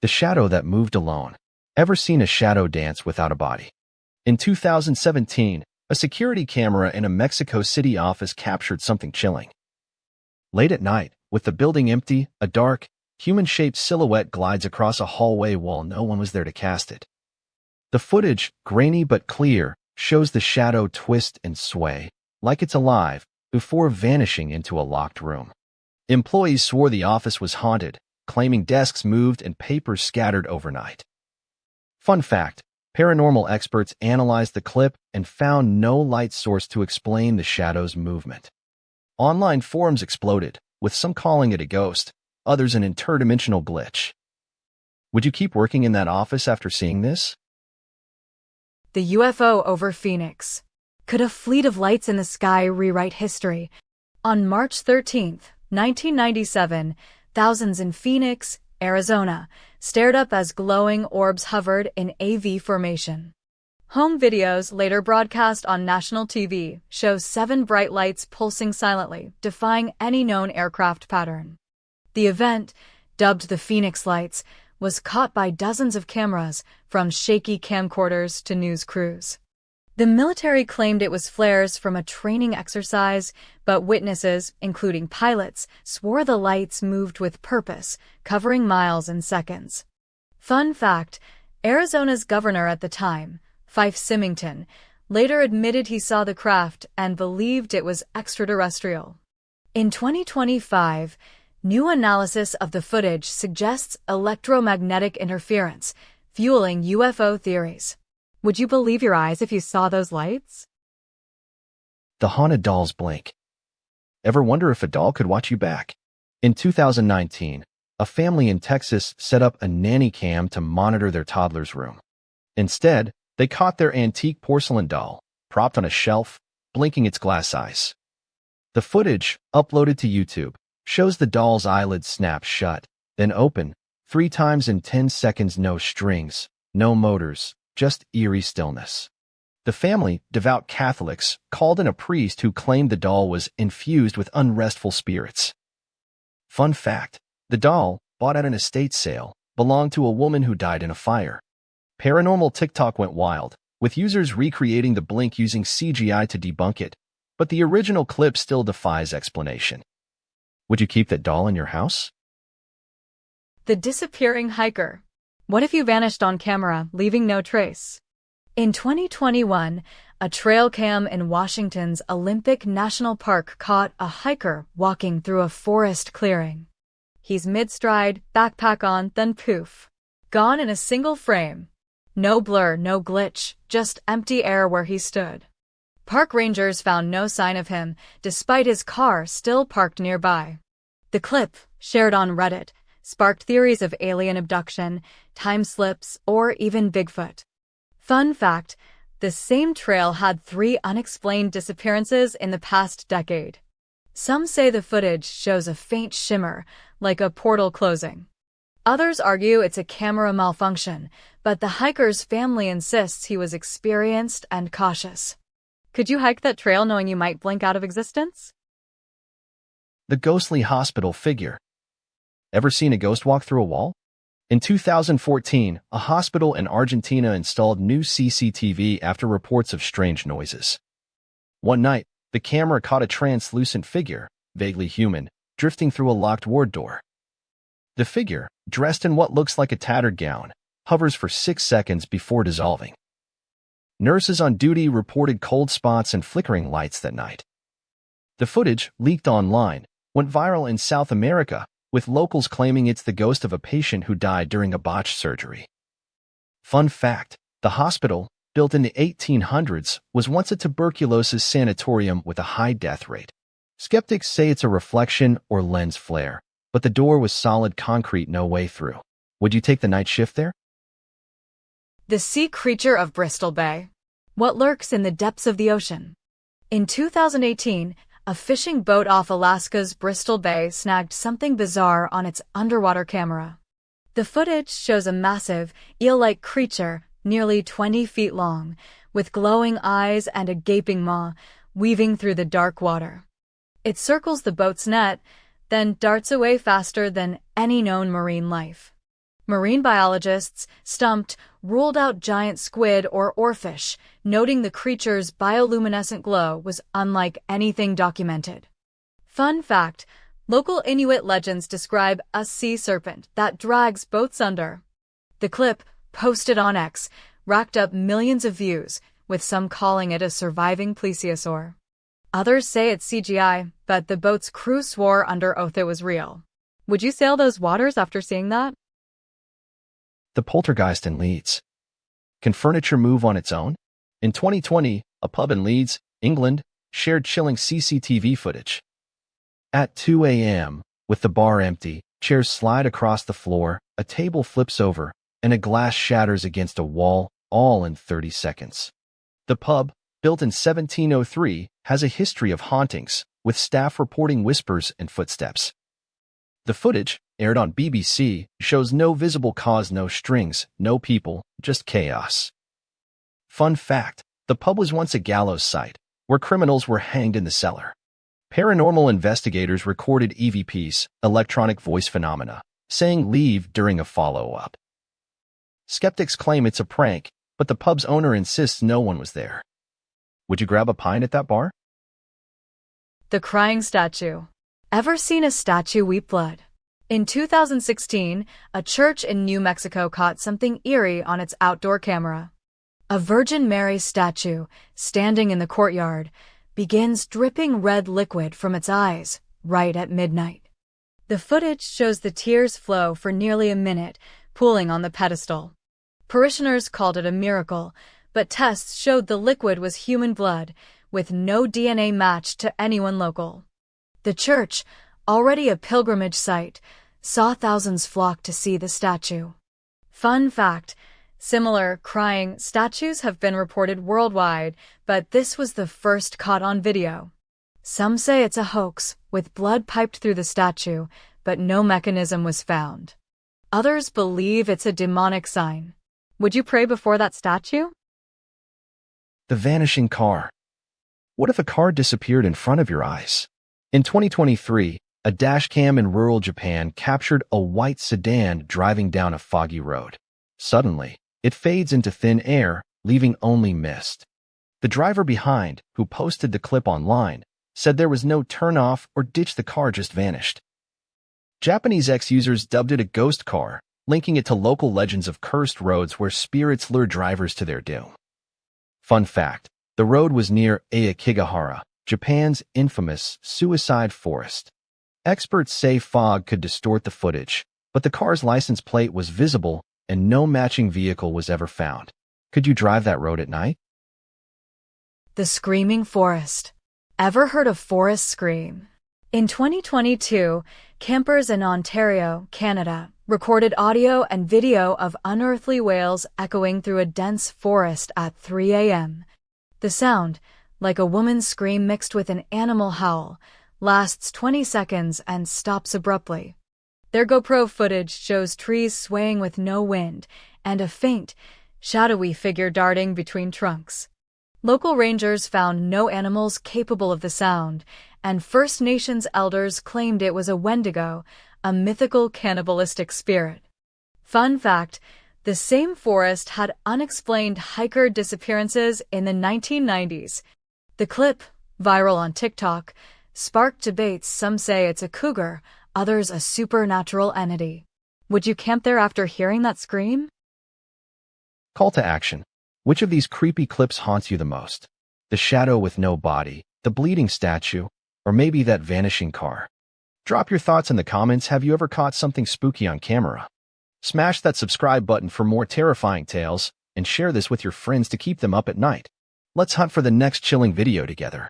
The shadow that moved alone. Ever seen a shadow dance without a body? In 2017, a security camera in a Mexico City office captured something chilling. Late at night, with the building empty, a dark, human-shaped silhouette glides across a hallway while no one was there to cast it. The footage, grainy but clear, shows the shadow twist and sway, like it's alive, before vanishing into a locked room. Employees swore the office was haunted, claiming desks moved and papers scattered overnight. Fun fact, paranormal experts analyzed the clip and found no light source to explain the shadow's movement. Online forums exploded, with some calling it a ghost, others an interdimensional glitch. Would you keep working in that office after seeing this? The UFO over Phoenix. Could a fleet of lights in the sky rewrite history? On March 13, 1997, thousands in Phoenix, Arizona, stared up as glowing orbs hovered in AV formation. Home videos, later broadcast on national TV, show 7 bright lights pulsing silently, defying any known aircraft pattern. The event, dubbed the Phoenix Lights, was caught by dozens of cameras, from shaky camcorders to news crews. The military claimed it was flares from a training exercise, but witnesses, including pilots, swore the lights moved with purpose, covering miles in seconds. Fun fact, Arizona's governor at the time, Fife Symington, later admitted he saw the craft and believed it was extraterrestrial. In 2025, new analysis of the footage suggests electromagnetic interference, fueling UFO theories. Would you believe your eyes if you saw those lights? The haunted doll's blink. Ever wonder if a doll could watch you back? In 2019, a family in Texas set up a nanny cam to monitor their toddler's room. Instead, they caught their antique porcelain doll, propped on a shelf, blinking its glass eyes. The footage, uploaded to YouTube, shows the doll's eyelids snap shut, then open, 3 times in 10 seconds. No strings, no motors, just eerie stillness. The family, devout Catholics, called in a priest who claimed the doll was infused with unrestful spirits. Fun fact, the doll, bought at an estate sale, belonged to a woman who died in a fire. Paranormal TikTok went wild, with users recreating the blink using CGI to debunk it, but the original clip still defies explanation. Would you keep that doll in your house? The disappearing hiker. What if you vanished on camera, leaving no trace? In 2021, a trail cam in Washington's Olympic National Park caught a hiker walking through a forest clearing. He's mid-stride, backpack on, then poof. Gone in a single frame. No blur, no glitch, just empty air where he stood. Park rangers found no sign of him, despite his car still parked nearby. The clip, shared on Reddit, sparked theories of alien abduction, time slips, or even Bigfoot. Fun fact, the same trail had 3 unexplained disappearances in the past decade. Some say the footage shows a faint shimmer, like a portal closing. Others argue it's a camera malfunction, but the hiker's family insists he was experienced and cautious. Could you hike that trail knowing you might blink out of existence? The ghostly hospital figure. Ever seen a ghost walk through a wall? In 2014, a hospital in Argentina installed new CCTV after reports of strange noises. One night, the camera caught a translucent figure, vaguely human, drifting through a locked ward door. The figure, dressed in what looks like a tattered gown, hovers for 6 seconds before dissolving. Nurses on duty reported cold spots and flickering lights that night. The footage, leaked online, went viral in South America, with locals claiming it's the ghost of a patient who died during a botched surgery. Fun fact, the hospital, built in the 1800s, was once a tuberculosis sanatorium with a high death rate. Skeptics say it's a reflection or lens flare, but the door was solid concrete, no way through. Would you take the night shift there? The sea creature of Bristol Bay. What lurks in the depths of the ocean? In 2018, a fishing boat off Alaska's Bristol Bay snagged something bizarre on its underwater camera. The footage shows a massive, eel-like creature, nearly 20 feet long, with glowing eyes and a gaping maw, weaving through the dark water. It circles the boat's net, then darts away faster than any known marine life. Marine biologists, stumped, ruled out giant squid or oarfish, noting the creature's bioluminescent glow was unlike anything documented. Fun fact, local Inuit legends describe a sea serpent that drags boats under. The clip, posted on X, racked up millions of views, with some calling it a surviving plesiosaur. Others say it's CGI, but the boat's crew swore under oath it was real. Would you sail those waters after seeing that? The Poltergeist in Leeds. Can furniture move on its own? In 2020, a pub in Leeds, England, shared chilling CCTV footage. At 2 a.m., with the bar empty, chairs slide across the floor, a table flips over, and a glass shatters against a wall, all in 30 seconds. The pub, built in 1703, has a history of hauntings, with staff reporting whispers and footsteps. The footage, aired on BBC, shows no visible cause, no strings, no people, just chaos. Fun fact, the pub was once a gallows site, where criminals were hanged in the cellar. Paranormal investigators recorded EVPs, electronic voice phenomena, saying leave during a follow-up. Skeptics claim it's a prank, but the pub's owner insists no one was there. Would you grab a pint at that bar? The crying statue. Ever seen a statue weep blood? In 2016, a church in New Mexico caught something eerie on its outdoor camera. A Virgin Mary statue, standing in the courtyard, begins dripping red liquid from its eyes right at midnight. The footage shows the tears flow for nearly a minute, pooling on the pedestal. Parishioners called it a miracle, but tests showed the liquid was human blood, with no DNA match to anyone local. The church, already a pilgrimage site, saw thousands flock to see the statue. Fun fact, similar crying statues have been reported worldwide, but this was the first caught on video. Some say it's a hoax, with blood piped through the statue, but no mechanism was found. Others believe it's a demonic sign. Would you pray before that statue? The Vanishing Car. What if a car disappeared in front of your eyes? In 2023, a dashcam in rural Japan captured a white sedan driving down a foggy road. Suddenly, it fades into thin air, leaving only mist. The driver behind, who posted the clip online, said there was no turn-off or ditch, the car just vanished. Japanese ex-users dubbed it a ghost car, linking it to local legends of cursed roads where spirits lure drivers to their doom. Fun fact, the road was near Aokigahara, Japan's infamous suicide forest. Experts say fog could distort the footage, but the car's license plate was visible and no matching vehicle was ever found. Could you drive that road at night? The Screaming Forest. Ever heard a forest scream? In 2022, campers in Ontario, Canada, recorded audio and video of unearthly wails echoing through a dense forest at 3 a.m. The sound, like a woman's scream mixed with an animal howl, lasts 20 seconds and stops abruptly. Their GoPro footage shows trees swaying with no wind and a faint, shadowy figure darting between trunks. Local rangers found no animals capable of the sound, and First Nations elders claimed it was a Wendigo, a mythical cannibalistic spirit. Fun fact, the same forest had unexplained hiker disappearances in the 1990s. The clip, viral on TikTok, sparked debates. Some say it's a cougar, others a supernatural entity. Would you camp there after hearing that scream? Call to action. Which of these creepy clips haunts you the most? The shadow with no body, the bleeding statue, or maybe that vanishing car? Drop your thoughts in the comments. Have you ever caught something spooky on camera? Smash that subscribe button for more terrifying tales, and share this with your friends to keep them up at night. Let's hunt for the next chilling video together.